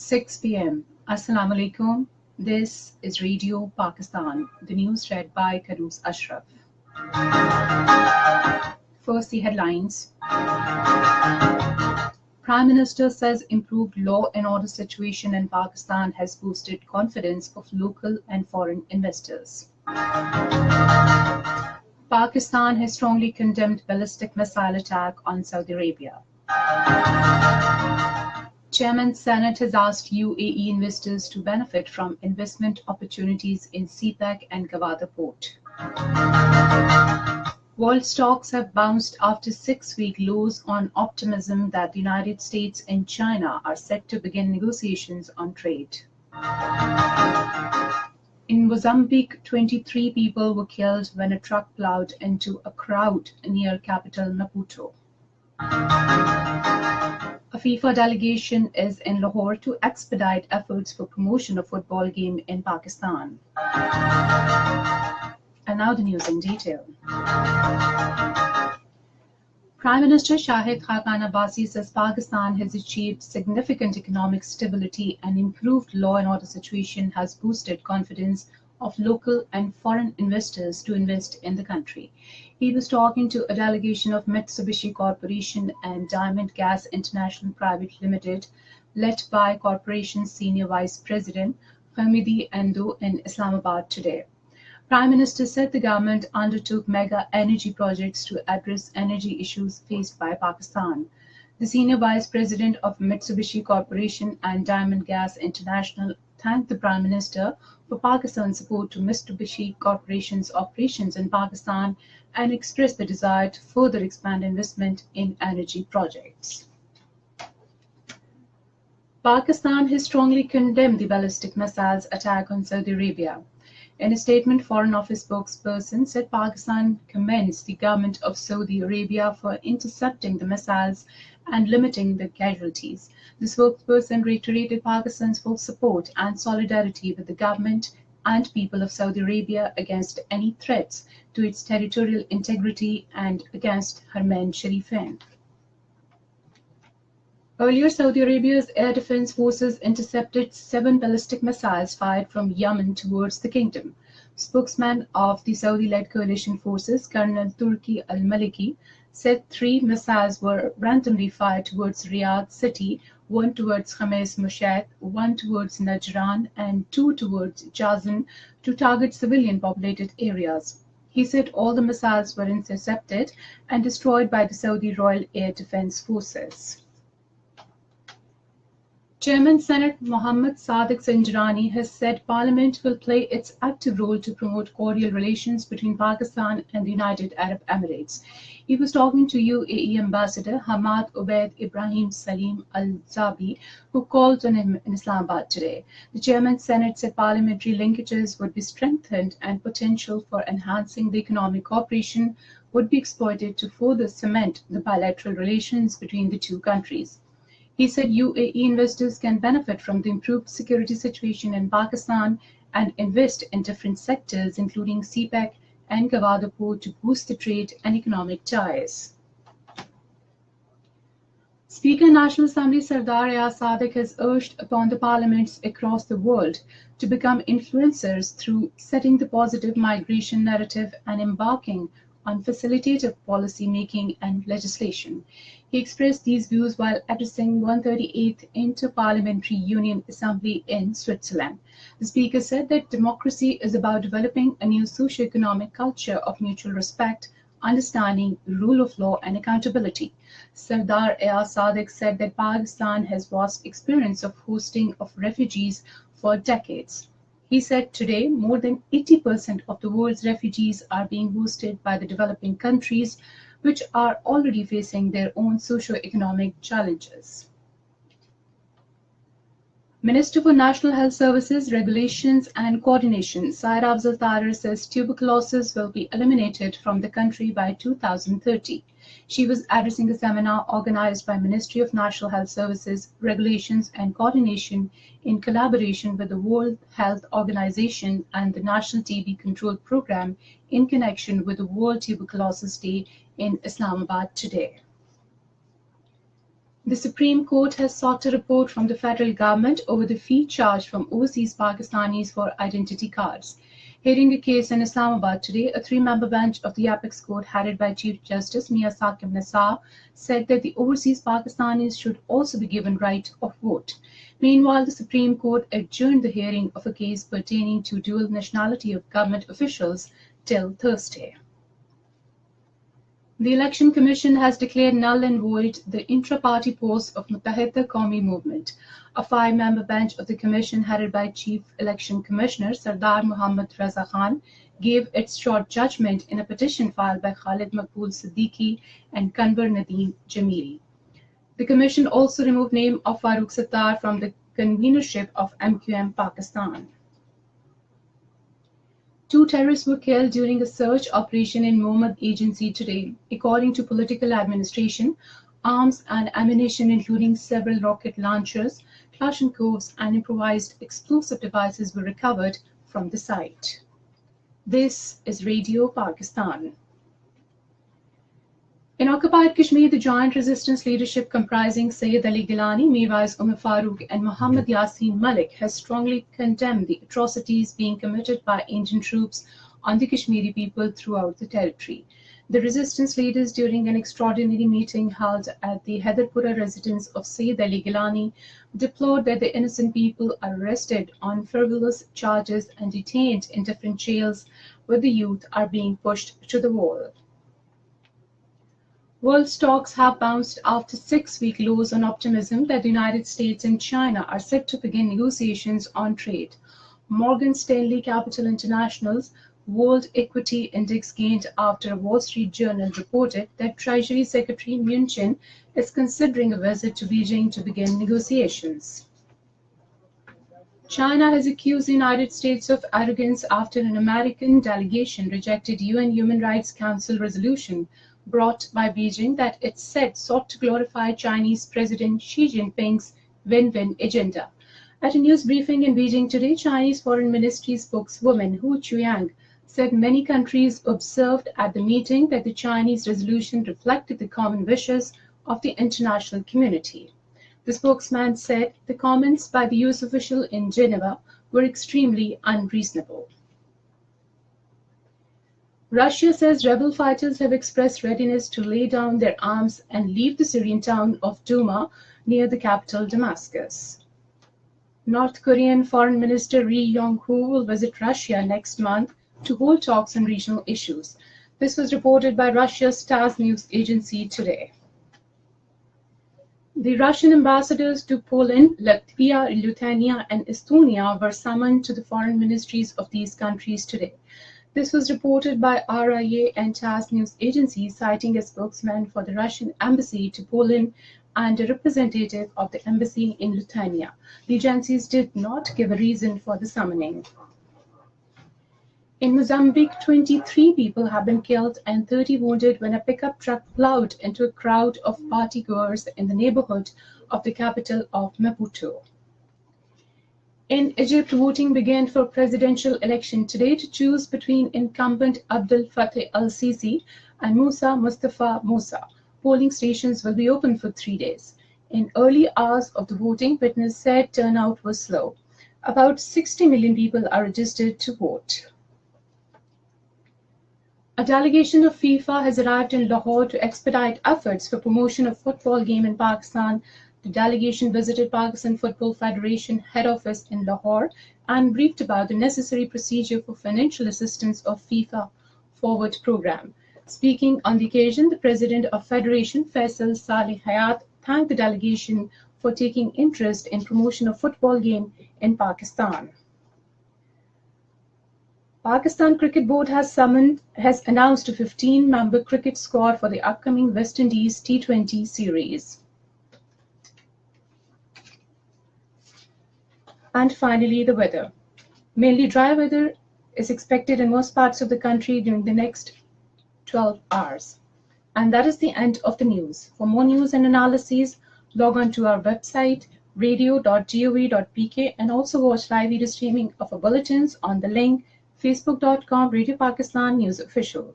6 p.m. Assalamu alaikum. This is Radio Pakistan. The news read by Karoos Ashraf. First, the headlines. Prime Minister says improved law and order situation in Pakistan has boosted confidence of local and foreign investors. Pakistan has strongly condemned ballistic missile attack on Saudi Arabia. Chairman Senate has asked UAE investors to benefit from investment opportunities in CPEC and Gawada port. World stocks have bounced after 6-week lows on optimism that the United States and China are set to begin negotiations on trade. In Mozambique, 23 people were killed when a truck plowed into a crowd near capital Maputo. A FIFA delegation is in Lahore to expedite efforts for promotion of football game in Pakistan. And now the news in detail. Prime Minister Shahid Khaqan Abbasi says Pakistan has achieved significant economic stability and improved law and order situation has boosted confidence of local and foreign investors to invest in the country. He was talking to a delegation of Mitsubishi Corporation and Diamond Gas International Private Limited, led by Corporation's Senior Vice President Hamidi Endo in Islamabad today. Prime Minister said the government undertook mega energy projects to address energy issues faced by Pakistan. The Senior Vice President of Mitsubishi Corporation and Diamond Gas International thanked the Prime Minister for Pakistan's support to Mitsubishi Corporation's operations in Pakistan and expressed the desire to further expand investment in energy projects. Pakistan has strongly condemned the ballistic missiles attack on Saudi Arabia. In a statement, Foreign Office spokesperson said Pakistan commends the government of Saudi Arabia for intercepting the missiles and limiting the casualties. The spokesperson reiterated Pakistan's full support and solidarity with the government and people of Saudi Arabia against any threats to its territorial integrity and against Haramain Sharifain. Earlier, Saudi Arabia's air defense forces intercepted 7 ballistic missiles fired from Yemen towards the kingdom. Spokesman of the Saudi-led coalition forces, Colonel Turki al-Maliki, said 3 missiles were randomly fired towards Riyadh city, 1 towards Khamis Mushat, 1 towards Najran, and 2 towards Jazan to target civilian populated areas. He said all the missiles were intercepted and destroyed by the Saudi Royal Air Defense Forces. Chairman Senate Mohammad Sadiq Zanjirani has said Parliament will play its active role to promote cordial relations between Pakistan and the United Arab Emirates. He was talking to UAE Ambassador Hamad Ubaid Ibrahim Salim Al-Zabi, who called on him in Islamabad today. The Chairman Senate said parliamentary linkages would be strengthened and potential for enhancing the economic cooperation would be exploited to further cement the bilateral relations between the two countries. He said UAE investors can benefit from the improved security situation in Pakistan and invest in different sectors, including CPEC and Gawada port, to boost the trade and economic ties. Speaker National Assembly Sardar Ayaz Sadiq has urged upon the parliaments across the world to become influencers through setting the positive migration narrative and embarking on facilitative policy making and legislation. He expressed these views while addressing 138th Inter-Parliamentary Union Assembly in Switzerland. The speaker said that democracy is about developing a new socio-economic culture of mutual respect, understanding, rule of law and accountability. Sardar Ayaz Sadiq said that Pakistan has vast experience of hosting of refugees for decades. He said today more than 80% of the world's refugees are being hosted by the developing countries, which are already facing their own socio-economic challenges. Minister for National Health Services, Regulations and Coordination, Saira Afzal Tarer, says tuberculosis will be eliminated from the country by 2030. She was addressing a seminar organized by Ministry of National Health Services, Regulations and Coordination in collaboration with the World Health Organization and the National TB Control Program in connection with the World Tuberculosis Day in Islamabad today. The Supreme Court has sought a report from the federal government over the fee charged from overseas Pakistanis for identity cards. Hearing a case in Islamabad today, a three-member bench of the Apex Court, headed by Chief Justice Mia Saqib Nassar, said that the overseas Pakistanis should also be given right of vote. Meanwhile, the Supreme Court adjourned the hearing of a case pertaining to dual nationality of government officials till Thursday. The Election Commission has declared null and void the intra-party post of Muttahida Qawmi Movement. A five-member bench of the Commission, headed by Chief Election Commissioner Sardar Muhammad Raza Khan, gave its short judgment in a petition filed by Khalid Maqbool Siddiqui and Kanwar Nadeem Jamili. The Commission also removed name of Farooq Sattar from the convenership of MQM Pakistan. Two terrorists were killed during a search operation in Mohammed Agency today. According to political administration, arms and ammunition, including several rocket launchers, Kalashnikovs, and improvised explosive devices, were recovered from the site. This is Radio Pakistan. In occupied Kashmir, the joint resistance leadership comprising Sayyid Ali Gilani, Mirwais Umar Farooq, and Muhammad Yasin Malik has strongly condemned the atrocities being committed by Indian troops on the Kashmiri people throughout the territory. The resistance leaders, during an extraordinary meeting held at the Haidarpura residence of Sayyid Ali Gilani, deplored that the innocent people are arrested on frivolous charges and detained in different jails, where the youth are being pushed to the wall. World stocks have bounced after 6-week lows on optimism that the United States and China are set to begin negotiations on trade. Morgan Stanley Capital International's World Equity Index gained after a Wall Street Journal reported that Treasury Secretary Mnuchin is considering a visit to Beijing to begin negotiations. China has accused the United States of arrogance after an American delegation rejected UN Human Rights Council resolution brought by Beijing that it said sought to glorify Chinese President Xi Jinping's win-win agenda. At a news briefing in Beijing today, Chinese Foreign Ministry spokeswoman Hu Chuang said many countries observed at the meeting that the Chinese resolution reflected the common wishes of the international community. The spokesman said the comments by the US official in Geneva were extremely unreasonable. Russia says rebel fighters have expressed readiness to lay down their arms and leave the Syrian town of Douma near the capital Damascus. North Korean Foreign Minister Ri Yong-ho will visit Russia next month to hold talks on regional issues. This was reported by Russia's TASS news agency today. The Russian ambassadors to Poland, Latvia, Lithuania, and Estonia were summoned to the foreign ministries of these countries today. This was reported by RIA and TASS news agency, citing a spokesman for the Russian embassy to Poland and a representative of the embassy in Lithuania. The agencies did not give a reason for the summoning. In Mozambique, 23 people have been killed and 30 wounded when a pickup truck plowed into a crowd of partygoers in the neighborhood of the capital of Maputo. In Egypt, voting began for presidential election today to choose between incumbent Abdel Fattah al-Sisi and Musa Mustafa Musa. Polling stations will be open for 3 days. In early hours of the voting, witnesses said turnout was slow. About 60 million people are registered to vote. A delegation of FIFA has arrived in Lahore to expedite efforts for promotion of football game in Pakistan. The delegation visited Pakistan Football Federation head office in Lahore and briefed about the necessary procedure for financial assistance of FIFA Forward program. Speaking on the occasion, the president of Federation, Faisal Saleh Hayat, thanked the delegation for taking interest in promotion of football game in Pakistan. Pakistan Cricket Board has announced a 15-member cricket squad for the upcoming West Indies T20 series. And finally, the weather. Mainly dry weather is expected in most parts of the country during the next 12 hours. And that is the end of the news. For more news and analyses, log on to our website, radio.gov.pk, and also watch live video streaming of our bulletins on the link facebook.com Radio Pakistan News Official.